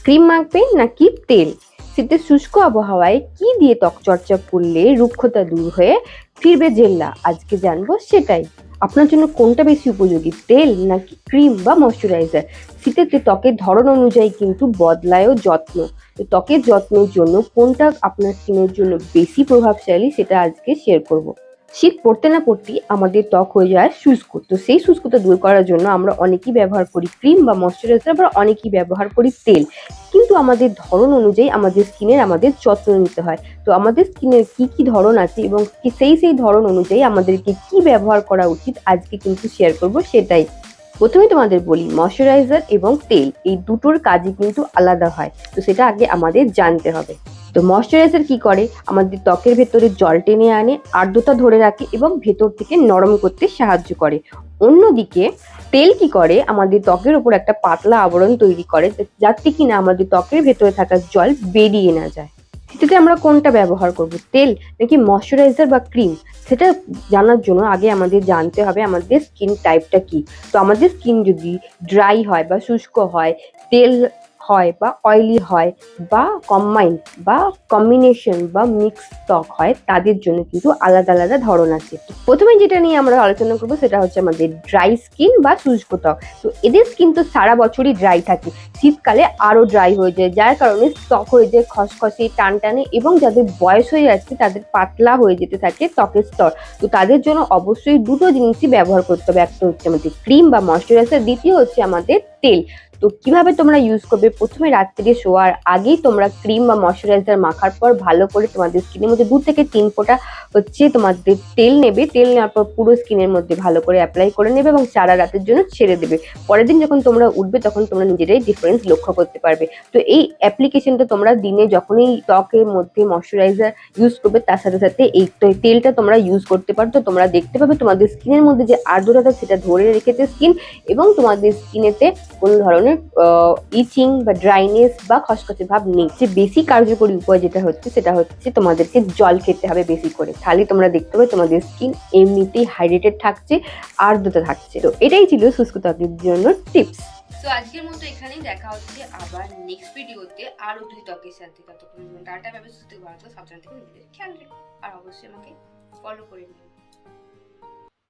Cream মাখবে নাকি তেল? শীতের শুষ্ক আবহাওয়ায় কি দিয়ে ত্বক চর্চা করলে রুক্ষতা দূর হয়ে ফিরবে জেল্লা? আজকে জানবো সেটাই। আপনার জন্য কোনটা বেশি উপযোগী, তেল নাকি ক্রিম বা ময়শ্চারাইজার? শীতের ত্বকের ধরন অনুযায়ী কিন্তু বদলায়ও যত্ন। তো ত্বকের যত্নের জন্য কোনটা আপনার স্কিনের জন্য বেশি প্রভাবশালী সেটা আজকে শেয়ার করব। শীত পড়তে না পড়তেই আমাদের ত্বক হয়ে যায় শুষ্ক। তো সেই শুষ্কতা দূর করার জন্য আমরা অনেকেই ব্যবহার করি ক্রিম বা ময়শ্চারাইজার, আবার অনেকেই ব্যবহার করি তেল। কিন্তু আমাদের ধরন অনুযায়ী আমাদের স্কিনের আমাদের যত্ন নিতে হয়। তো আমাদের স্কিনের কি ধরন আছে এবং সেই ধরন অনুযায়ী আমাদেরকে কি ব্যবহার করা উচিত আজকে কিন্তু শেয়ার করব সেটাই। প্রথমে তোমাদের বলি, ময়শ্চারাইজার এবং তেল এই দুটোর কাজই কিন্তু আলাদা হয়। তো সেটা আগে আমাদের জানতে হবে। তো ময়শ্চারাইজার কি করে, আমাদের ত্বকের ভেতরে জল টেনে আনে, আর্দ্রতা ধরে রাখে এবং ভেতর থেকে নরম করতে সাহায্য করে। অন্যদিকে তেল কি করে, আমাদের ত্বকের উপর একটা পাতলা আবরণ তৈরি করে যাতে কিনা আমাদের ত্বকের ভেতরে থাকা জল বেরিয়ে না যায়। শীতে আমরা কোনটা ব্যবহার করব, তেল নাকি ময়শ্চারাইজার বা ক্রিম? সেটা জানার জন্য আগে আমাদের জানতে হবে আমাদের স্কিন টাইপটা কি। তো আমাদের স্কিন যদি ড্রাই হয় বা শুষ্ক হয়, তেল হয় বা অয়েলি হয়, বা কম্বাইন্ড বা কম্বিনেশন বা মিক্স ত্বক হয়, তাদের জন্য কিন্তু আলাদা আলাদা ধরন আছে। প্রথমে যেটা নিয়ে আমরা আলোচনা করবো সেটা হচ্ছে আমাদের ড্রাই স্কিন বা শুষ্ক ত্বক। তো এদের স্কিন তো সারা বছরই ড্রাই থাকে, শীতকালে আরো ড্রাই হয়ে যায়, যার কারণে ত্বক হয়ে যায় খসখসে, টানটানে, এবং যাদের বয়স হয়ে যাচ্ছে তাদের পাতলা হয়ে যেতে থাকে ত্বকের স্তর। তো তাদের জন্য অবশ্যই দুটো জিনিসই ব্যবহার করতে হবে, একটা হচ্ছে আমাদের ক্রিম বা ময়শ্চারাইজার, দ্বিতীয় হচ্ছে আমাদের তেল। তো কিভাবে তোমরা ইউজ করবে, প্রথমে রাত্রে শোয়ার আগেই তোমরা ক্রিম বা ময়শ্চারাইজার মাখার পর ভালো করে তোমাদের স্কিনের মধ্যে 2 থেকে 3 ফোঁটা হচ্ছে তোমাদের তেল নেবে। তেল নেওয়ার পর পুরো স্কিনের মধ্যে ভালো করে অ্যাপ্লাই করে নেবে এবং সারা রাতের জন্য ছেড়ে দেবে। পরের দিন যখন তোমরা উঠবে তখন তোমরা নিজেরাই ডিফারেন্স লক্ষ্য করতে পারবে। তো এই অ্যাপ্লিকেশনটা তোমরা দিনে যখনই ত্বকের মধ্যে ময়শ্চারাইজার ইউজ করবে তার সাথে সাথে এই তেলটা তোমরা ইউজ করতে পারো। তো তোমরা দেখতে পাবে তোমাদের স্কিনের মধ্যে যে আর্দ্রতা সেটা ধরে রেখেছে স্কিন, এবং তোমাদের স্কিনেতে কোনো ধরনের ইচিং বা ড্রাইনেস বা খসখসে ভাব নেই। যে বেশি কার্যকরী উপায় যেটা হচ্ছে সেটা হচ্ছে তোমাদেরকে জল খেতে হবে বেশি করে, তাহলে তোমরা দেখতে পাবে তোমাদের স্কিন এমনিতেই হাইড্রেটেড থাকছে, আর্দ্রতা থাকছে। তো এটাই ছিল শুষ্ক ত্বকের জন্য টিপস। তো আজকের মতো এখানেই, দেখা হচ্ছে আবার নেক্সট ভিডিওতে আরো 2 ত্বকের সাথে। ততক্ষণ টাটা, ব্যবস্থা ভালো, সাবধানে থেকো, নিজেদের খেয়াল রেখো, আর অবশ্যই আমাকে ফলো করে নিও।